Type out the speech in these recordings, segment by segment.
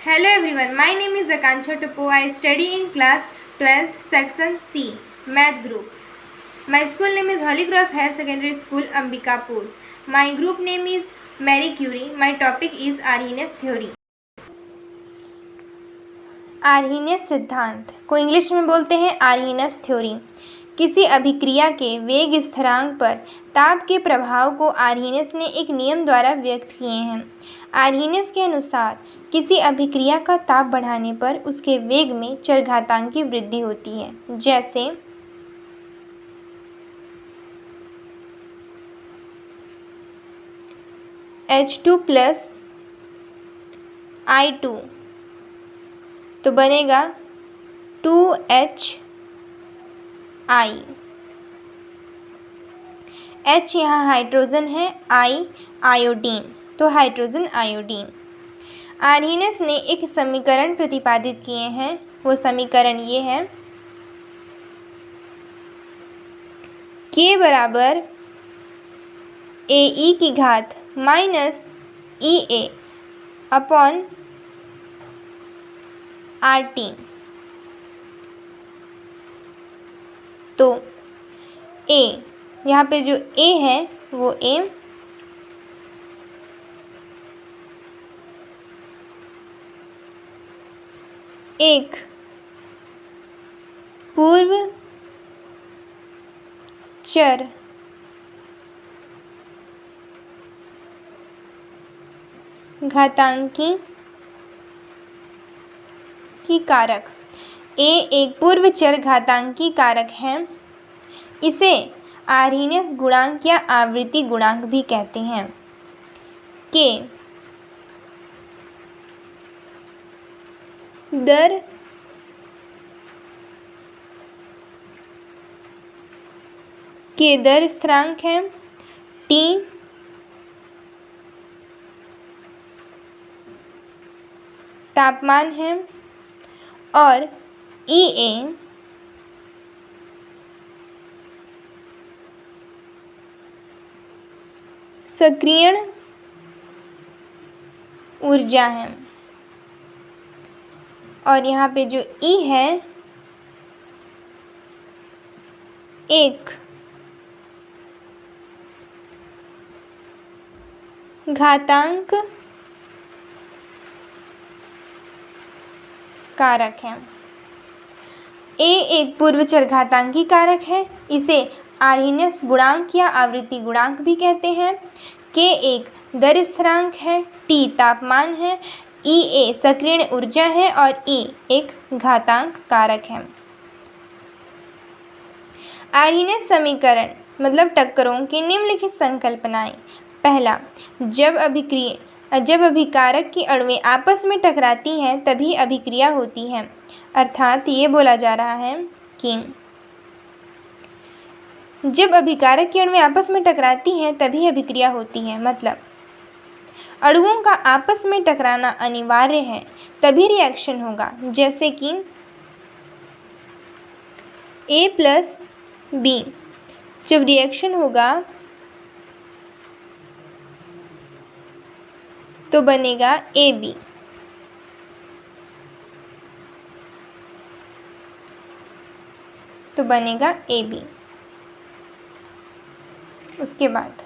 Hello everyone, my name is Akansha Topo. I study in class 12th section C, Math group. My school name is Holy Cross Higher Secondary School, Ambikapur. My group name is Marie Curie. My topic is Arrhenius theory. Arrhenius सिद्धांत को English में बोलते हैं Arrhenius theory. किसी अभिक्रिया के वेग स्थिरांक पर ताप के प्रभाव को आर्हीनियस ने एक नियम द्वारा व्यक्त किए हैं। आर्हीनियस के अनुसार किसी अभिक्रिया का ताप बढ़ाने पर उसके वेग में चरघातांक की वृद्धि होती है। जैसे H2 प्लस I2 तो बनेगा 2HI। H यहाँ हाइड्रोजन है, I आयोडीन, तो हाइड्रोजन आयोडीन। आर्हीनियस ने एक समीकरण प्रतिपादित किए हैं। वो समीकरण ये है, K बराबर AE की घात माइनस EA अपॉन RT। तो A, यहाँ पे जो A है वो A एक पूर्व चर घातांकी की कारक। A एक पूर्व चर घातांकी कारक है। इसे आर्हीनियस गुणांक या आवृत्ति गुणांक भी कहते हैं। K दर स्थिरांक है। T तापमान है और EA सक्रियण ऊर्जा है। और यहाँ पे जो E है एक घातांक कारक है। A एक पूर्व चरघातांकी कारक है। इसे आर्हीनियस गुणांक या आवृत्ति गुणांक भी कहते हैं। K एक दर स्थिरांक है। T तापमान है। EA सक्रियण ऊर्जा है और E एक घातांक कारक है। आर्हीनियस समीकरण मतलब टक्करों की निम्नलिखित संकल्पनाएं। पहला, जब अभिकारक की अणुएं आपस में टकराती हैं तभी अभिक्रिया होती है। अर्थात ये बोला जा रहा है कि जब अभिकारक की अणुएं आपस में टकराती हैं तभी अभिक्रिया होती है। मतलब अणुओं का आपस में टकराना अनिवार्य है तभी रिएक्शन होगा। जैसे कि A प्लस B जब रिएक्शन होगा तो बनेगा AB। उसके बाद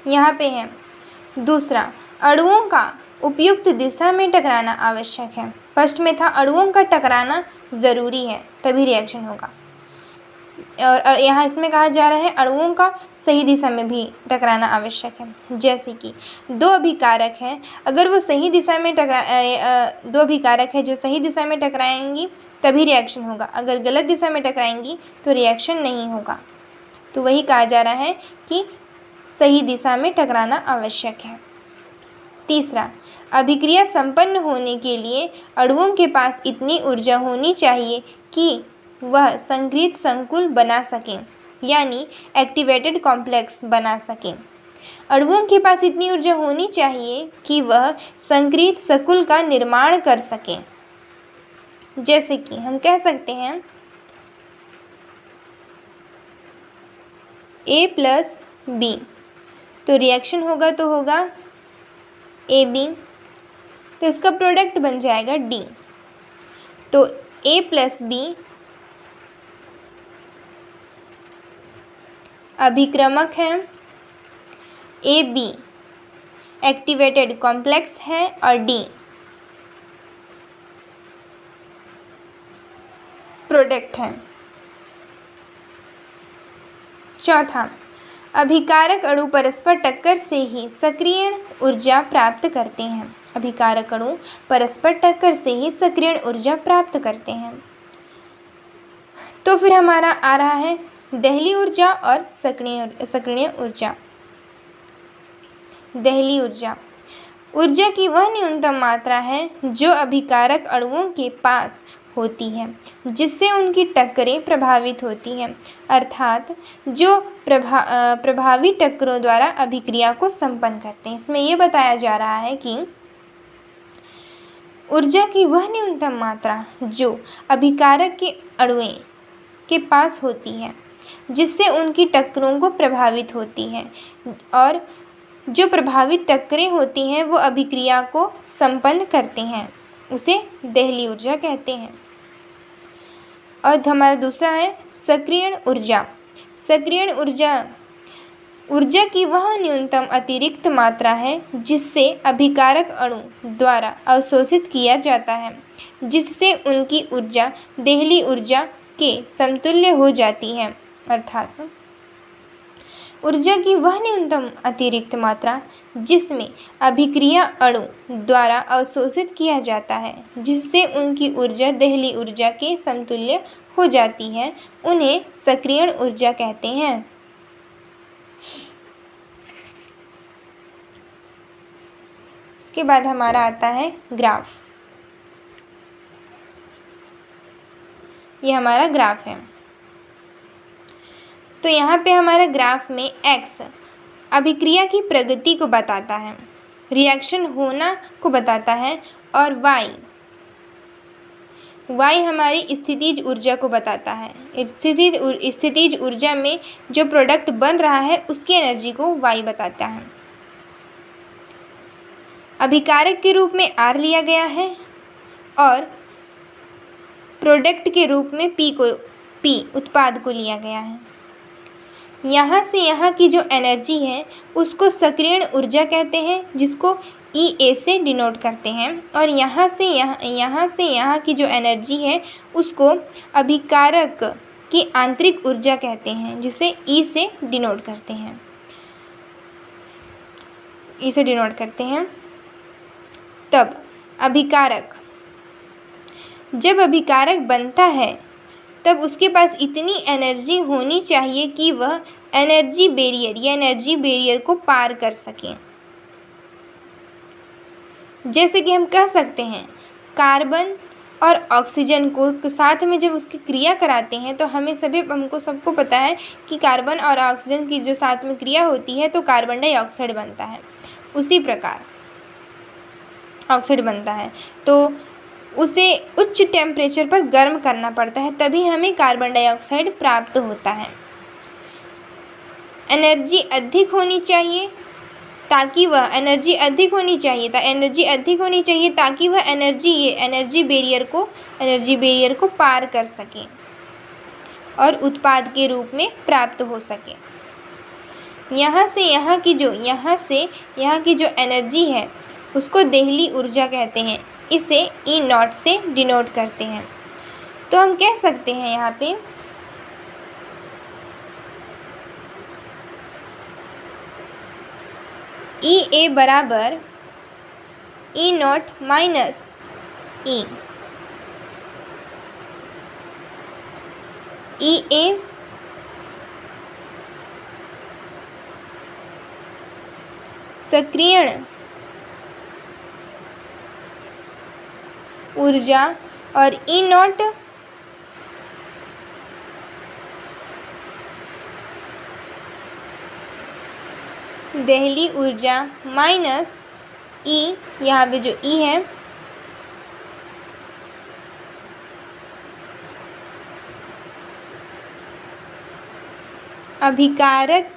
यहाँ पे है दूसरा, अणुओं का उपयुक्त दिशा में टकराना आवश्यक है। फर्स्ट में था अणुओं का टकराना ज़रूरी है तभी रिएक्शन होगा, और यहाँ इसमें कहा जा रहा है अणुओं का सही दिशा में भी टकराना आवश्यक है। जैसे कि दो अभिकारक हैं, अगर वो सही दिशा में दो अभिकारक है जो सही दिशा में टकराएंगी तभी रिएक्शन होगा। अगर गलत दिशा में टकराएंगी तो रिएक्शन नहीं होगा। तो वही कहा जा रहा है कि सही दिशा में टकराना आवश्यक है। तीसरा, अभिक्रिया संपन्न होने के लिए अणुओं के पास इतनी ऊर्जा होनी चाहिए कि वह संगृहीत संकुल बना सकें, यानी एक्टिवेटेड कॉम्प्लेक्स बना सकें। अणुओं के पास इतनी ऊर्जा होनी चाहिए कि वह संगृहीत संकुल का निर्माण कर सकें। जैसे कि हम कह सकते हैं ए प्लस बी, तो रिएक्शन होगा तो होगा ए बी, तो इसका प्रोडक्ट बन जाएगा डी। तो ए प्लस बी अभिक्रमक है, ए बी एक्टिवेटेड कॉम्प्लेक्स है और डी प्रोडक्ट है। चौथा, अभिकारक अणु परस्पर टक्कर से ही सक्रिय ऊर्जा प्राप्त करते हैं। अभिकारक अणु परस्पर टक्कर से ही सक्रिय ऊर्जा प्राप्त करते हैं। तो फिर हमारा आ रहा है दहली ऊर्जा और सक्रिय ऊर्जा। दहली ऊर्जा, ऊर्जा की वह न्यूनतम मात्रा है जो अभिकारक अणुओं के पास होती है जिससे उनकी टक्करें प्रभावित होती हैं, अर्थात जो प्रभावी टक्करों द्वारा अभिक्रिया को संपन्न करते हैं। इसमें यह बताया जा रहा है कि ऊर्जा की वह न्यूनतम मात्रा जो अभिकारक के अणुओं के पास होती है जिससे उनकी टक्करों को प्रभावित होती है, और जो प्रभावित टक्करें होती हैं वो अभिक्रिया को संपन्न करते हैं, उसे दहली ऊर्जा कहते हैं। और हमारा दूसरा है सक्रियण ऊर्जा। सक्रियण ऊर्जा, ऊर्जा की वह न्यूनतम अतिरिक्त मात्रा है जिससे अभिकारक अणु द्वारा अवशोषित किया जाता है, जिससे उनकी ऊर्जा दहली ऊर्जा के समतुल्य हो जाती है, अर्थात ऊर्जा की वह न्यूनतम अतिरिक्त मात्रा जिसमें अभिक्रिया अणु द्वारा अवशोषित किया जाता है, जिससे उनकी ऊर्जा दहली ऊर्जा के समतुल्य हो जाती है, उन्हें सक्रियण ऊर्जा कहते हैं। इसके बाद हमारा आता है ग्राफ। ये हमारा ग्राफ है। तो यहाँ पे हमारे ग्राफ में x अभिक्रिया की प्रगति को बताता है, रिएक्शन होना को बताता है, और y हमारी स्थितिज ऊर्जा को बताता है। स्थितिज ऊर्जा में जो प्रोडक्ट बन रहा है उसकी एनर्जी को y बताता है। अभिकारक के रूप में R लिया गया है और प्रोडक्ट के रूप में P उत्पाद को लिया गया है। यहाँ से यहाँ की जो एनर्जी है उसको सक्रियण ऊर्जा कहते हैं, जिसको EA से डिनोट करते हैं, और यहाँ से यहाँ की जो एनर्जी है उसको अभिकारक की आंतरिक ऊर्जा कहते हैं, जिसे E से डिनोट करते हैं। E से डिनोट करते हैं। तब जब अभिकारक बनता है तब उसके पास इतनी एनर्जी होनी चाहिए कि वह एनर्जी बैरियर को पार कर सकें। जैसे कि हम कह सकते हैं कार्बन और ऑक्सीजन को साथ में जब उसकी क्रिया कराते हैं तो हमको सबको पता है कि कार्बन और ऑक्सीजन की जो साथ में क्रिया होती है तो कार्बन डाइऑक्साइड बनता है। उसी प्रकार ऑक्साइड बनता है तो उसे उच्च टेम्परेचर पर गर्म करना पड़ता है, तभी हमें कार्बन डाइऑक्साइड प्राप्त होता है। एनर्जी अधिक होनी चाहिए ताकि वह एनर्जी बैरियर को पार कर सके और उत्पाद के रूप में प्राप्त हो सके। यहाँ से यहाँ की जो एनर्जी है उसको दहली ऊर्जा कहते हैं। इसे E0 से डिनोट करते हैं। तो हम कह सकते हैं यहाँ पे EA बराबर E0 माइनस E। EA सक्रियण ऊर्जा और E0 दहली ऊर्जा माइनस E, यहाँ पे जो E है अभिकारक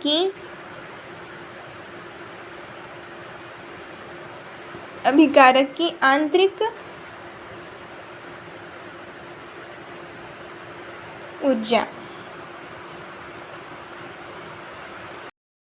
की आंतरिक ऊर्जा।